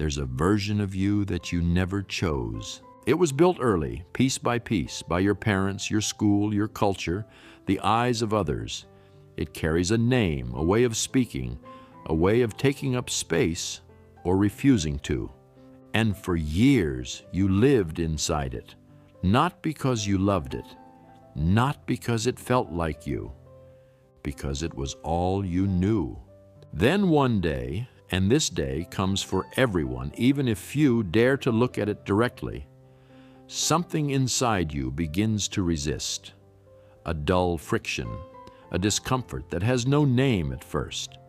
There's a version of you that you never chose. It was built early, piece by piece, by your parents, your school, your culture, the eyes of others. It carries a name, a way of speaking, a way of taking up space or refusing to. And for years, you lived inside it, not because you loved it, not because it felt like you, because it was all you knew. Then one day, and this day comes for everyone, even if few dare to look at it directly, something inside you begins to resist. A dull friction, a discomfort that has no name at first,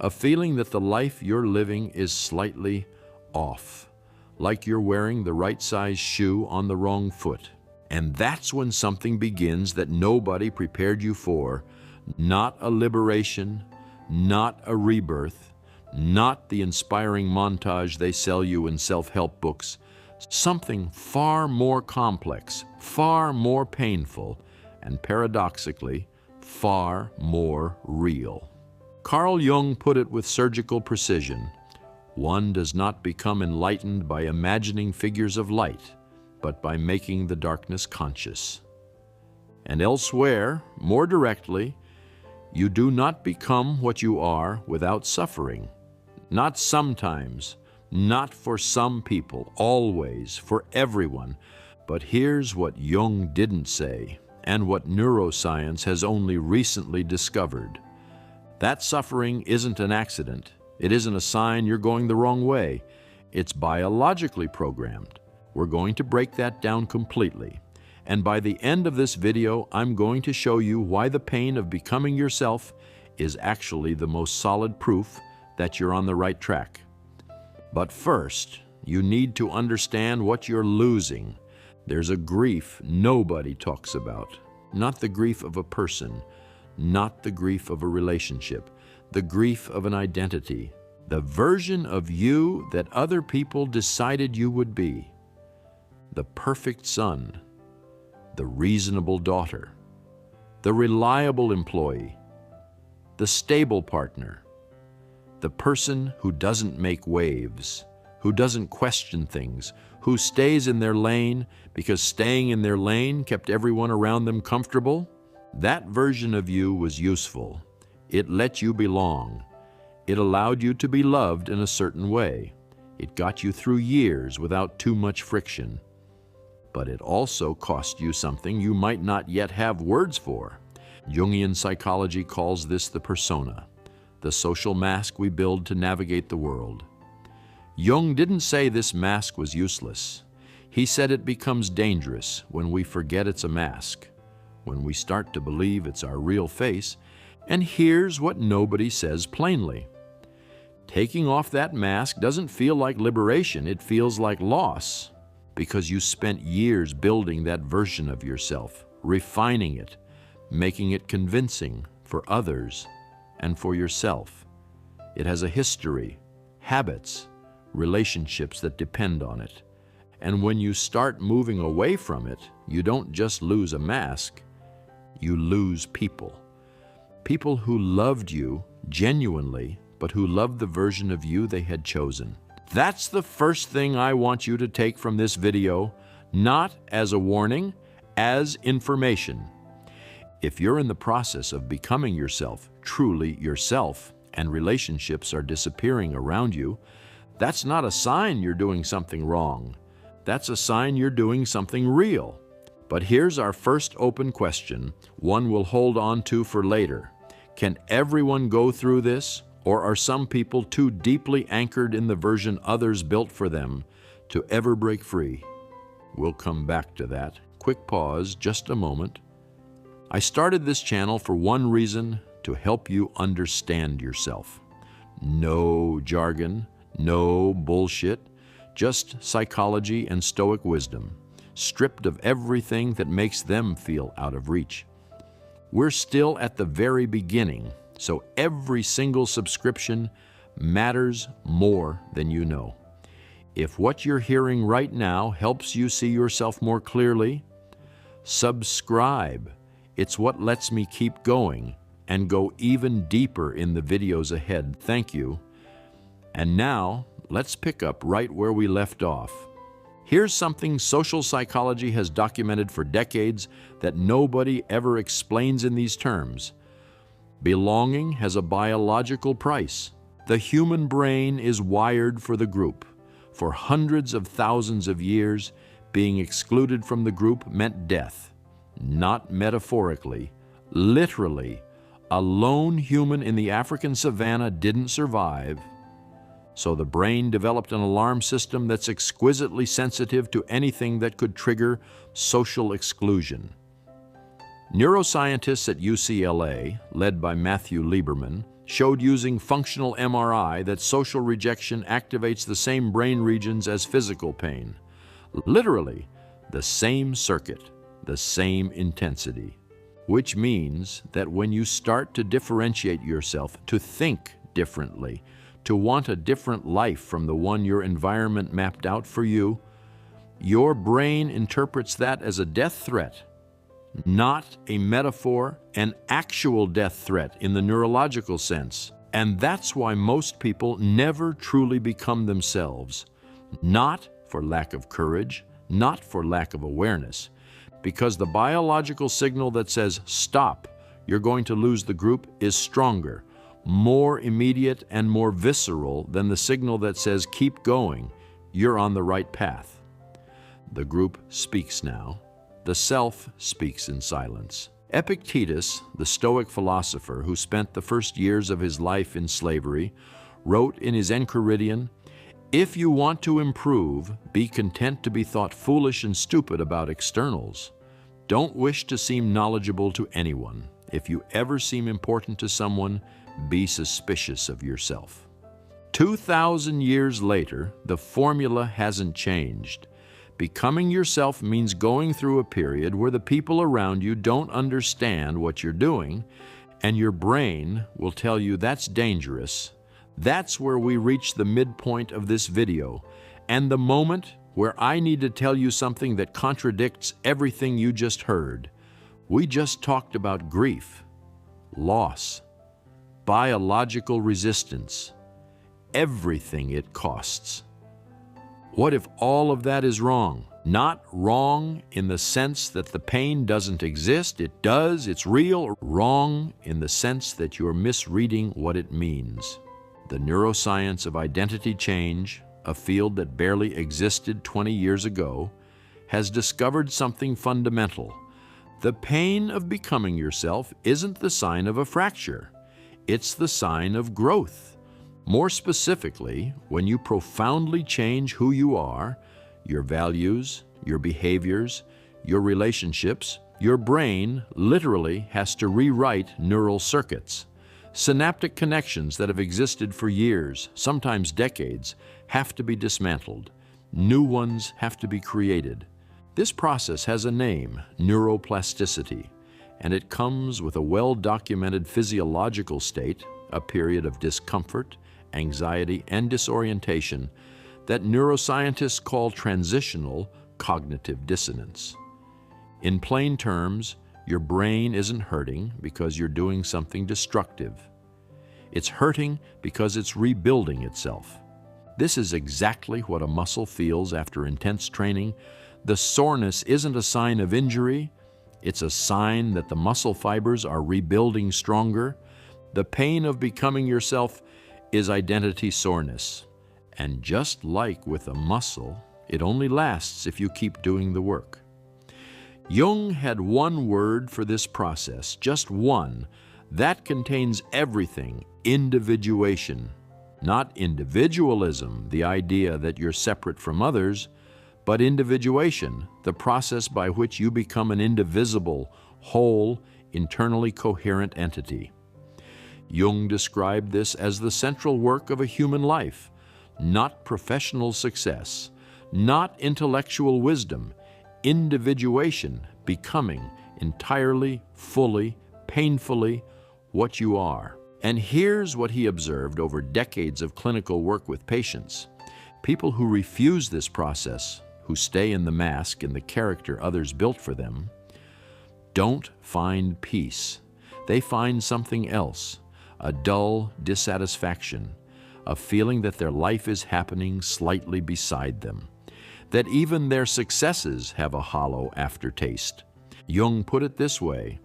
a feeling that the life you're living is slightly off, like you're wearing the right size shoe on the wrong foot. And that's when something begins that nobody prepared you for. Not a liberation, not a rebirth, not the inspiring montage they sell you in self-help books. Something far more complex, far more painful, and paradoxically, far more real. Carl Jung put it with surgical precision. One does not become enlightened by imagining figures of light, but by making the darkness conscious. And elsewhere, more directly, you do not become what you are without suffering. Not sometimes, not for some people, always, for everyone. But here's what Jung didn't say, and what neuroscience has only recently discovered. That suffering isn't an accident. It isn't a sign you're going the wrong way. It's biologically programmed. We're going to break that down completely. And by the end of this video, I'm going to show you why the pain of becoming yourself is actually the most solid proof that you're on the right track. But first, you need to understand what you're losing. There's a grief nobody talks about. Not the grief of a person, not the grief of a relationship, the grief of an identity, the version of you that other people decided you would be. The perfect son, the reasonable daughter, the reliable employee, the stable partner, the person who doesn't make waves, who doesn't question things, who stays in their lane because staying in their lane kept everyone around them comfortable. That version of you was useful. It let you belong. It allowed you to be loved in a certain way. It got you through years without too much friction. But it also cost you something you might not yet have words for. Jungian psychology calls this the persona, the social mask we build to navigate the world. Jung didn't say this mask was useless. He said it becomes dangerous when we forget it's a mask, when we start to believe it's our real face. And here's what nobody says plainly. Taking off that mask doesn't feel like liberation, it feels like loss, because you spent years building that version of yourself, refining it, making it convincing for others and for yourself. It has a history, habits, relationships that depend on it. And when you start moving away from it, you don't just lose a mask, you lose people. People who loved you genuinely, but who loved the version of you they had chosen. That's the first thing I want you to take from this video, not as a warning, as information. If you're in the process of becoming yourself, truly yourself, and relationships are disappearing around you, that's not a sign you're doing something wrong. That's a sign you're doing something real. But here's our first open question, one we'll hold on to for later. Can everyone go through this, or are some people too deeply anchored in the version others built for them to ever break free? We'll come back to that. Quick pause, just a moment. I started this channel for one reason, to help you understand yourself. No jargon, no bullshit, just psychology and Stoic wisdom, stripped of everything that makes them feel out of reach. We're still at the very beginning, so every single subscription matters more than you know. If what you're hearing right now helps you see yourself more clearly, subscribe. It's what lets me keep going and go even deeper in the videos ahead. Thank you. And now, let's pick up right where we left off. Here's something social psychology has documented for decades that nobody ever explains in these terms. Belonging has a biological price. The human brain is wired for the group. For hundreds of thousands of years, being excluded from the group meant death. Not metaphorically, literally. A lone human in the African savannah didn't survive. So the brain developed an alarm system that's exquisitely sensitive to anything that could trigger social exclusion. Neuroscientists at UCLA, led by Matthew Lieberman, showed using functional MRI that social rejection activates the same brain regions as physical pain. Literally, the same circuit, the same intensity. Which means that when you start to differentiate yourself, to think differently, to want a different life from the one your environment mapped out for you, your brain interprets that as a death threat, not a metaphor, an actual death threat in the neurological sense. And that's why most people never truly become themselves, not for lack of courage, not for lack of awareness, because the biological signal that says, stop, you're going to lose the group, is stronger, more immediate and more visceral than the signal that says, keep going, you're on the right path. The group speaks now. The self speaks in silence. Epictetus, the Stoic philosopher who spent the first years of his life in slavery, wrote in his Enchiridion, "If you want to improve, be content to be thought foolish and stupid about externals. Don't wish to seem knowledgeable to anyone. If you ever seem important to someone, be suspicious of yourself." 2,000 years later, the formula hasn't changed. Becoming yourself means going through a period where the people around you don't understand what you're doing, and your brain will tell you that's dangerous. That's where we reach the midpoint of this video, and the moment where I need to tell you something that contradicts everything you just heard. We just talked about grief, loss, biological resistance, everything it costs. What if all of that is wrong? Not wrong in the sense that the pain doesn't exist, it does, it's real. Wrong in the sense that you're misreading what it means. The neuroscience of identity change, a field that barely existed 20 years ago, has discovered something fundamental. The pain of becoming yourself isn't the sign of a fracture. It's the sign of growth. More specifically, when you profoundly change who you are, your values, your behaviors, your relationships, your brain literally has to rewrite neural circuits. Synaptic connections that have existed for years, sometimes decades, have to be dismantled. New ones have to be created. This process has a name, neuroplasticity, and it comes with a well-documented physiological state, a period of discomfort, anxiety, and disorientation that neuroscientists call transitional cognitive dissonance. In plain terms, your brain isn't hurting because you're doing something destructive. It's hurting because it's rebuilding itself. This is exactly what a muscle feels after intense training. The soreness isn't a sign of injury, it's a sign that the muscle fibers are rebuilding stronger. The pain of becoming yourself is identity soreness. And just like with a muscle, it only lasts if you keep doing the work. Jung had one word for this process, just one, that contains everything: individuation. Not individualism, the idea that you're separate from others, but individuation, the process by which you become an indivisible, whole, internally coherent entity. Jung described this as the central work of a human life, not professional success, not intellectual wisdom, individuation, becoming entirely, fully, painfully what you are. And here's what he observed over decades of clinical work with patients. People who refuse this process, who stay in the mask and the character others built for them, don't find peace. They find something else, a dull dissatisfaction, a feeling that their life is happening slightly beside them, that even their successes have a hollow aftertaste. Jung put it this way: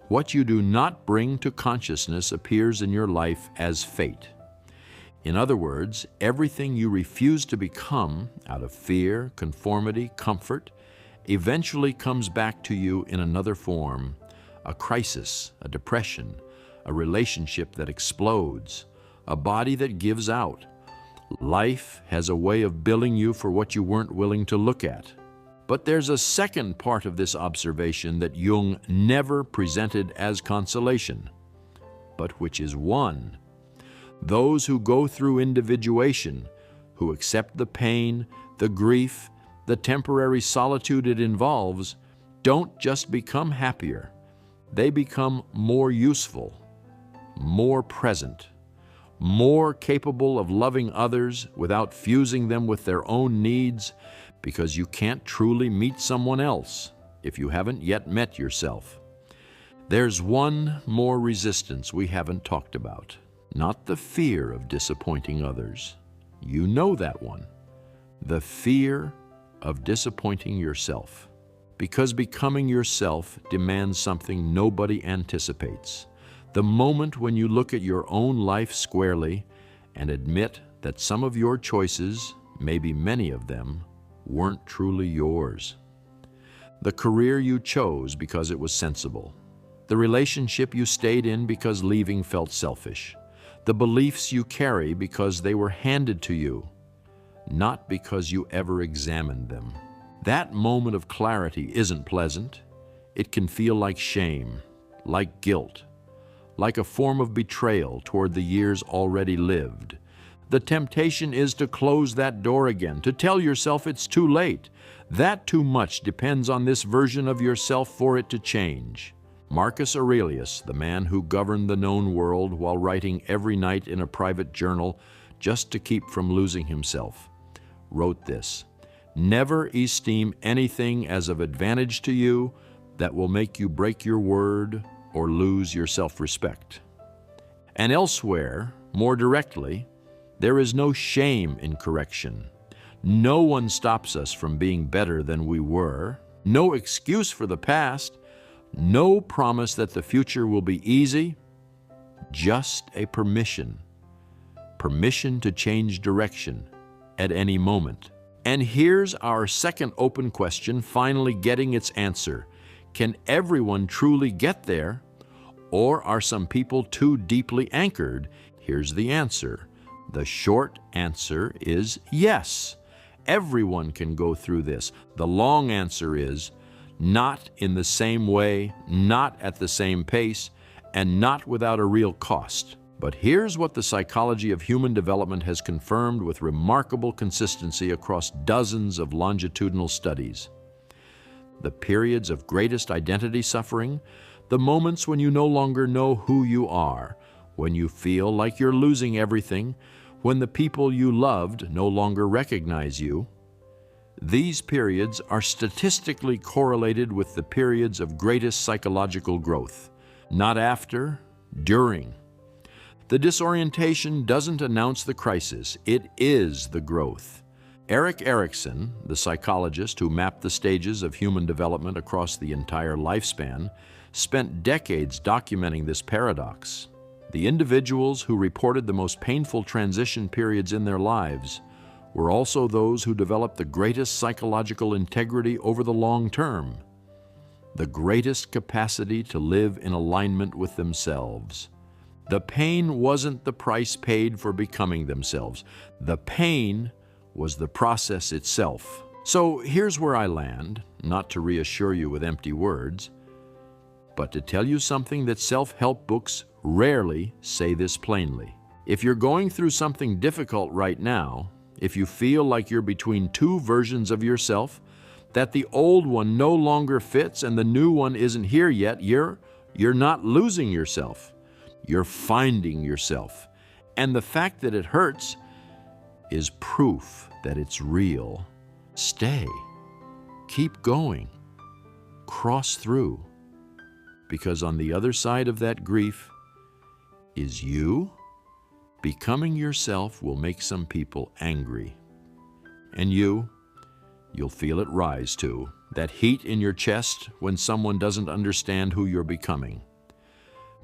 what you do not bring to consciousness appears in your life as fate. In other words, everything you refuse to become out of fear, conformity, comfort, eventually comes back to you in another form: a crisis, a depression, a relationship that explodes, a body that gives out. Life has a way of billing you for what you weren't willing to look at. But there's a second part of this observation that Jung never presented as consolation, but which is one. Those who go through individuation, who accept the pain, the grief, the temporary solitude it involves, don't just become happier. They become more useful, more present, more capable of loving others without fusing them with their own needs, because you can't truly meet someone else if you haven't yet met yourself. There's one more resistance we haven't talked about, not the fear of disappointing others. You know that one. The fear of disappointing yourself. Because becoming yourself demands something nobody anticipates. The moment when you look at your own life squarely and admit that some of your choices, maybe many of them, weren't truly yours. The career you chose because it was sensible. The relationship you stayed in because leaving felt selfish. The beliefs you carry because they were handed to you, not because you ever examined them. That moment of clarity isn't pleasant. It can feel like shame, like guilt, like a form of betrayal toward the years already lived. The temptation is to close that door again, to tell yourself it's too late. That too much depends on this version of yourself for it to change. Marcus Aurelius, the man who governed the known world while writing every night in a private journal just to keep from losing himself, wrote this: "Never esteem anything as of advantage to you that will make you break your word or lose your self-respect." And elsewhere, more directly, there is no shame in correction. No one stops us from being better than we were. No excuse for the past. No promise that the future will be easy. Just a permission. Permission to change direction at any moment. And here's our second open question finally getting its answer. Can everyone truly get there? Or are some people too deeply anchored? Here's the answer. The short answer is yes. Everyone can go through this. The long answer is not in the same way, not at the same pace, and not without a real cost. But here's what the psychology of human development has confirmed with remarkable consistency across dozens of longitudinal studies. The periods of greatest identity suffering, the moments when you no longer know who you are, when you feel like you're losing everything, when the people you loved no longer recognize you, these periods are statistically correlated with the periods of greatest psychological growth. Not after, during. The disorientation doesn't announce the crisis, it is the growth. Erik Erikson, the psychologist who mapped the stages of human development across the entire lifespan, spent decades documenting this paradox. The individuals who reported the most painful transition periods in their lives were also those who developed the greatest psychological integrity over the long term, the greatest capacity to live in alignment with themselves. The pain wasn't the price paid for becoming themselves. The pain was the process itself. So here's where I land, not to reassure you with empty words, but to tell you something that self-help books rarely say this plainly. If you're going through something difficult right now, if you feel like you're between two versions of yourself, that the old one no longer fits and the new one isn't here yet, you're not losing yourself. You're finding yourself. And the fact that it hurts is proof that it's real. Stay. Keep going. Cross through. Because on the other side of that grief is you. Becoming yourself will make some people angry. And you'll feel it rise too, that heat in your chest when someone doesn't understand who you're becoming.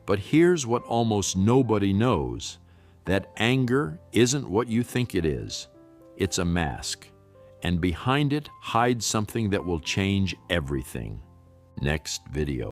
But here's what almost nobody knows, that anger isn't what you think it is. It's a mask, and behind it hides something that will change everything. Next video.